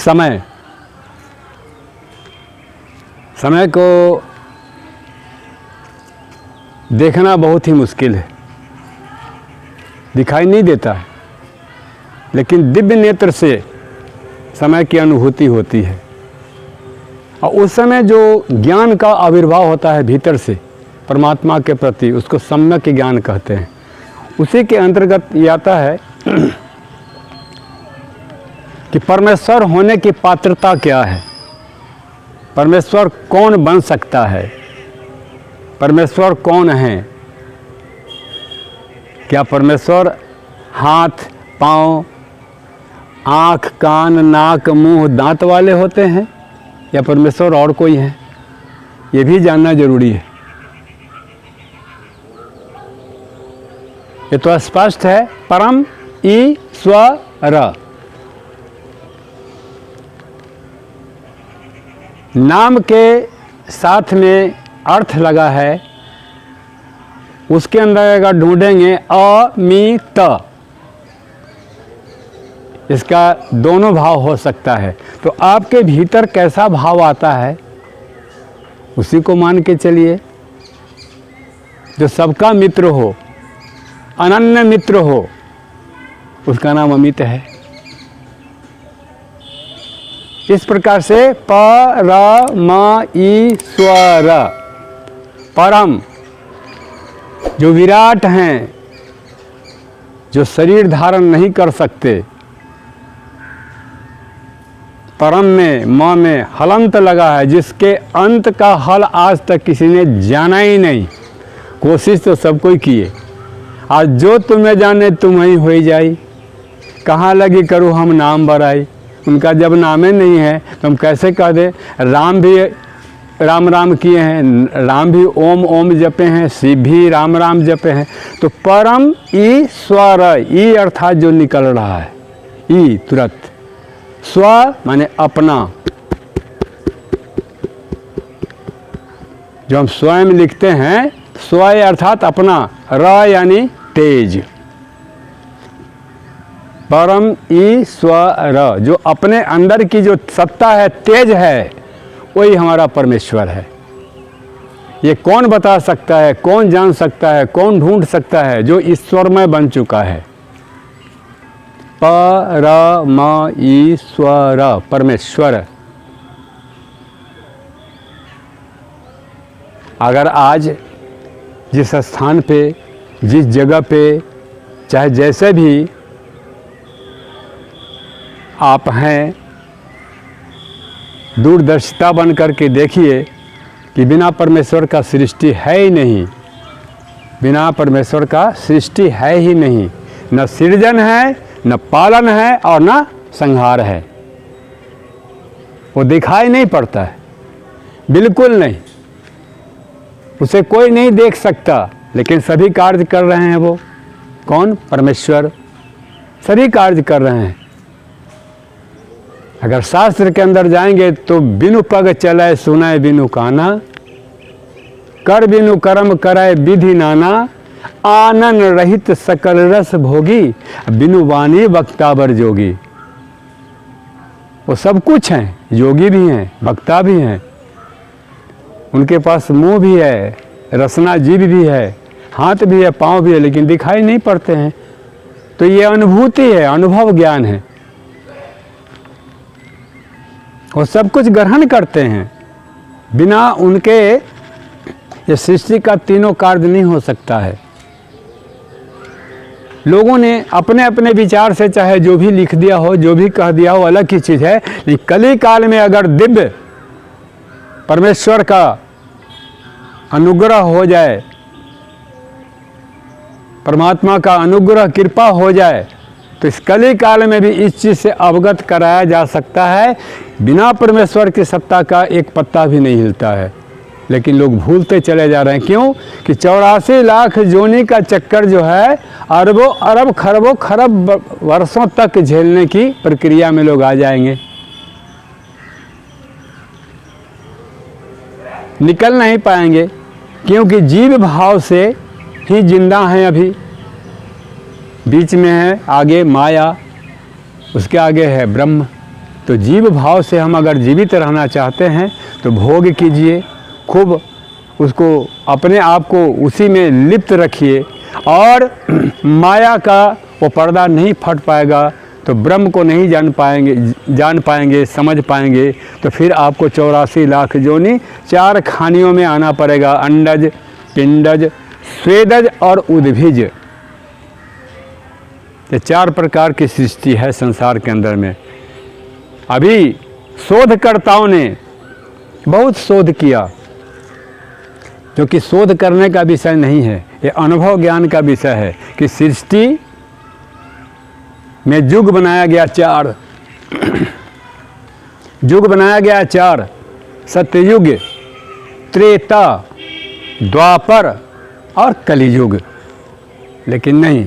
समय को देखना बहुत ही मुश्किल है, दिखाई नहीं देता है, लेकिन दिव्य नेत्र से समय की अनुभूति होती है। और उस समय जो ज्ञान का आविर्भाव होता है भीतर से परमात्मा के प्रति, उसको सम्यक ज्ञान कहते हैं। उसी के अंतर्गत ये आता है कि परमेश्वर होने की पात्रता क्या है, परमेश्वर कौन बन सकता है, परमेश्वर कौन है। क्या परमेश्वर हाथ, पाँव, आँख, कान, नाक, मुंह, दांत वाले होते हैं, या परमेश्वर और कोई है, ये भी जानना जरूरी है। ये तो स्पष्ट है, परम ईश्वर। नाम के साथ में अर्थ लगा है, उसके अंदर अगर ढूंढेंगे अमित, इसका दोनों भाव हो सकता है। तो आपके भीतर कैसा भाव आता है उसी को मान के चलिए। जो सबका मित्र हो, अनन्य मित्र हो, उसका नाम अमित है। इस प्रकार से परम ईश्वर, परम जो विराट हैं, जो शरीर धारण नहीं कर सकते, परम में माँ में हलंत लगा है, जिसके अंत का हल आज तक किसी ने जाना ही नहीं। कोशिश तो सब कोई किए, आज जो तुम्हें जाने तुम ही हो जाई, कहाँ लगी करूँ हम नाम बराई। उनका जब नामे नहीं है तो हम कैसे कह दें। राम भी राम राम किए हैं, राम भी ओम ओम जपे हैं, शिव भी राम राम जपे हैं। तो परम ईश्वर, ई अर्थात जो निकल रहा है, ई तुरंत, स्व माने अपना, जो हम स्वयं लिखते हैं, स्व अर्थात अपना, र यानी तेज, परम ईश्वर, जो अपने अंदर की जो सत्ता है, तेज है, वही हमारा परमेश्वर है। ये कौन बता सकता है, कौन जान सकता है, कौन ढूंढ सकता है? जो ईश्वरमय बन चुका है, परम ईश्वर, परमेश्वर। अगर आज जिस स्थान पे, जिस जगह पे, चाहे जैसे भी आप हैं, दूरदर्शिता बन करके देखिए कि बिना परमेश्वर का सृष्टि है ही नहीं, बिना परमेश्वर का सृष्टि है ही नहीं। न सृजन है, न पालन है, और न संहार है। वो दिखाई नहीं पड़ता है, बिल्कुल नहीं, उसे कोई नहीं देख सकता, लेकिन सभी कार्य कर रहे हैं वो। कौन? परमेश्वर। सभी कार्य कर रहे हैं। अगर शास्त्र के अंदर जाएंगे तो बिनु पग चलाए सुनाए बिनु काना, कर बिनु कर्म कराए विधि नाना, आनन रहित सकल रस भोगी, बिनु वाणी वक्ता बर जोगी। वो सब कुछ हैं, योगी भी हैं, वक्ता भी हैं, उनके पास मुंह भी है, रसना जीभ भी है, हाथ भी है, पाँव भी है, लेकिन दिखाई नहीं पड़ते हैं। तो ये अनुभूति है, अनुभव ज्ञान है। वो सब कुछ ग्रहण करते हैं, बिना उनके ये सृष्टि का तीनों कार्य नहीं हो सकता है। लोगों ने अपने अपने विचार से चाहे जो भी लिख दिया हो, जो भी कह दिया हो, अलग की चीज़ है। लेकिन कली काल में अगर दिव्य परमेश्वर का अनुग्रह हो जाए, परमात्मा का अनुग्रह कृपा हो जाए, तो इस कली काल में भी इस चीज़ से अवगत कराया जा सकता है। बिना परमेश्वर की सत्ता का एक पत्ता भी नहीं हिलता है, लेकिन लोग भूलते चले जा रहे हैं। क्यों? कि 84 लाख जोनी का चक्कर जो है, अरबों अरब खरबों खरब वर्षों तक झेलने की प्रक्रिया में लोग आ जाएंगे, निकल नहीं पाएंगे। क्योंकि जीव भाव से ही जिंदा हैं अभी। बीच में है आगे माया, उसके आगे है ब्रह्म, तो जीव भाव से हम अगर जीवित रहना चाहते हैं तो भोग कीजिए, खूब उसको अपने आप को उसी में लिप्त रखिए, और माया का वो पर्दा नहीं फट पाएगा तो ब्रह्म को नहीं जान पाएंगे समझ पाएंगे। तो फिर आपको 84 लाख योनि 4 खानियों में आना पड़ेगा, अंडज, पिंडज, स्वेदज और उद्भिज। ये 4 प्रकार की सृष्टि है संसार के अंदर में। अभी शोधकर्ताओं ने बहुत शोध किया, जो कि शोध करने का विषय नहीं है, ये अनुभव ज्ञान का विषय है कि सृष्टि में युग बनाया गया 4 युग बनाया गया 4, सत्ययुग, त्रेता, द्वापर और कलियुग। लेकिन नहीं,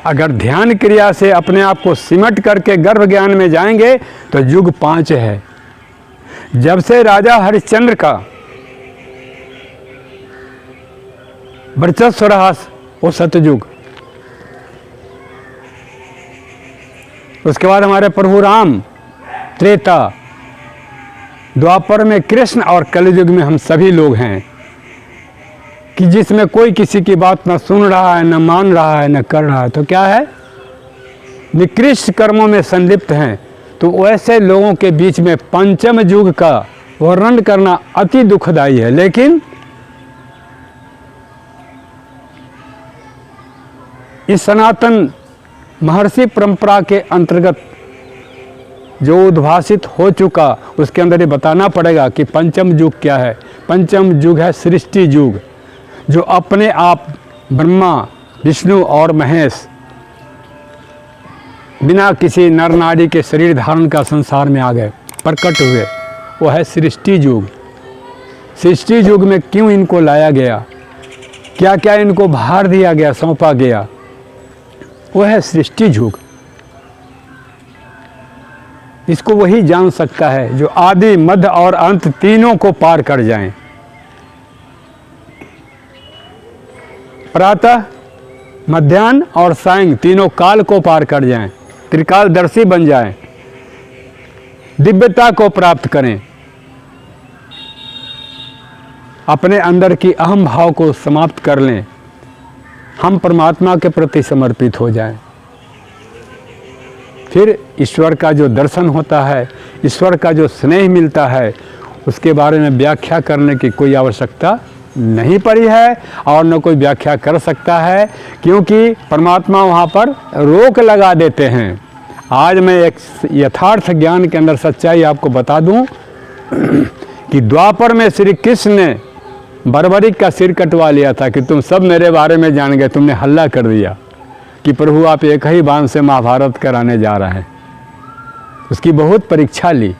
अगर ध्यान क्रिया से अपने आप को सिमट करके गर्भ ज्ञान में जाएंगे तो युग 5 है। जब से राजा हरिश्चंद्र का वर्चस्व रहा वो सतयुग, उसके बाद हमारे प्रभु राम त्रेता, द्वापर में कृष्ण और कलयुग में हम सभी लोग हैं कि जिसमें कोई किसी की बात न सुन रहा है, न मान रहा है, न कर रहा है। तो क्या है, निकृष्ट कर्मों में संलिप्त हैं। तो वैसे लोगों के बीच में पंचम युग का वर्णन करना अति दुखदायी है। लेकिन इस सनातन महर्षि परंपरा के अंतर्गत जो उद्भासित हो चुका, उसके अंदर ये बताना पड़ेगा कि पंचम युग क्या है। पंचम युग है सृष्टि युग, जो अपने आप ब्रह्मा, विष्णु और महेश बिना किसी नर नारी के शरीर धारण का संसार में आ गए, प्रकट हुए। वो है सृष्टि युग। सृष्टि युग में क्यों इनको लाया गया, क्या क्या इनको भार दिया गया, सौंपा गया, वो है सृष्टि युग। इसको वही जान सकता है जो आदि, मध्य और अंत तीनों को पार कर जाएं। प्रातः, मध्याह्न और सायं तीनों काल को पार कर जाएं, त्रिकालदर्शी बन जाएं, दिव्यता को प्राप्त करें, अपने अंदर की अहम भाव को समाप्त कर लें, हम परमात्मा के प्रति समर्पित हो जाएं। फिर ईश्वर का जो दर्शन होता है, ईश्वर का जो स्नेह मिलता है, उसके बारे में व्याख्या करने की कोई आवश्यकता नहीं पड़ी है और न कोई व्याख्या कर सकता है, क्योंकि परमात्मा वहाँ पर रोक लगा देते हैं। आज मैं एक यथार्थ ज्ञान के अंदर सच्चाई आपको बता दूं कि द्वापर में श्री कृष्ण ने बर्बरीक का सिर कटवा लिया था कि तुम सब मेरे बारे में जान गए, तुमने हल्ला कर दिया कि प्रभु आप एक ही बाण से महाभारत कराने जा रहे हैं। उसकी बहुत परीक्षा ली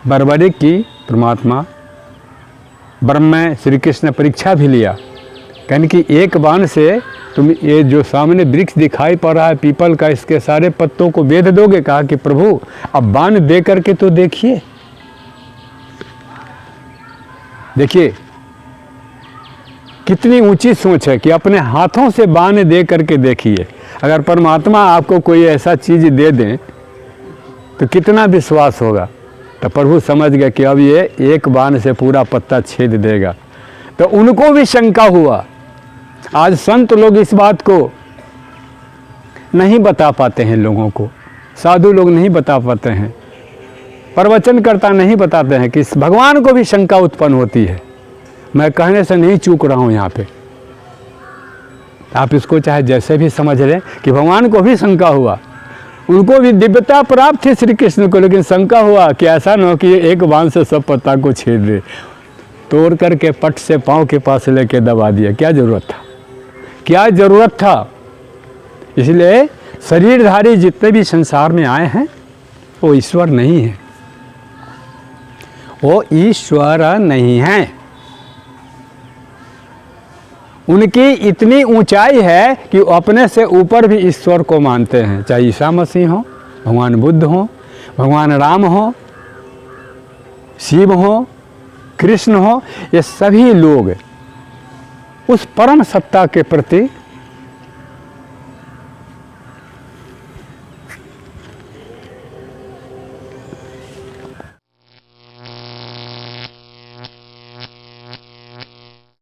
बर्बरीक की, परमात्मा ब्रह्म में श्री कृष्ण ने परीक्षा भी लिया, कहने कि एक बाण से तुम ये जो सामने वृक्ष दिखाई पड़ रहा है पीपल का, इसके सारे पत्तों को बेध दोगे। कहा कि प्रभु अब बाण दे करके तो देखिए, देखिए कितनी ऊंची सोच है कि अपने हाथों से बाण दे करके देखिए। अगर परमात्मा आपको कोई ऐसा चीज़ दे दें तो कितना विश्वास होगा। तो प्रभु समझ गए कि अब ये एक बाण से पूरा पत्ता छेद देगा। तो उनको भी शंका हुआ। आज संत लोग इस बात को नहीं बता पाते हैं लोगों को, साधु लोग नहीं बता पाते हैं, प्रवचनकर्ता नहीं बताते हैं कि इस भगवान को भी शंका उत्पन्न होती है। मैं कहने से नहीं चूक रहा हूँ यहाँ पे, आप इसको चाहे जैसे भी समझ लें कि भगवान को भी शंका हुआ। उनको भी दिव्यता प्राप्त थी श्री कृष्ण को, लेकिन शंका हुआ कि ऐसा न हो कि एक बाण से सब पत्ता को छेद दे, तोड़ करके पट से पाँव के पास लेके दबा दिया। क्या जरूरत था, क्या जरूरत था। इसलिए शरीरधारी जितने भी संसार में आए हैं वो ईश्वर नहीं है, वो ईश्वर नहीं है। उनकी इतनी ऊंचाई है कि वो अपने से ऊपर भी ईश्वर को मानते हैं, चाहे ईसा मसीह हो, भगवान बुद्ध हो, भगवान राम हो, शिव हो, कृष्ण हो, ये सभी लोग उस परम सत्ता के प्रति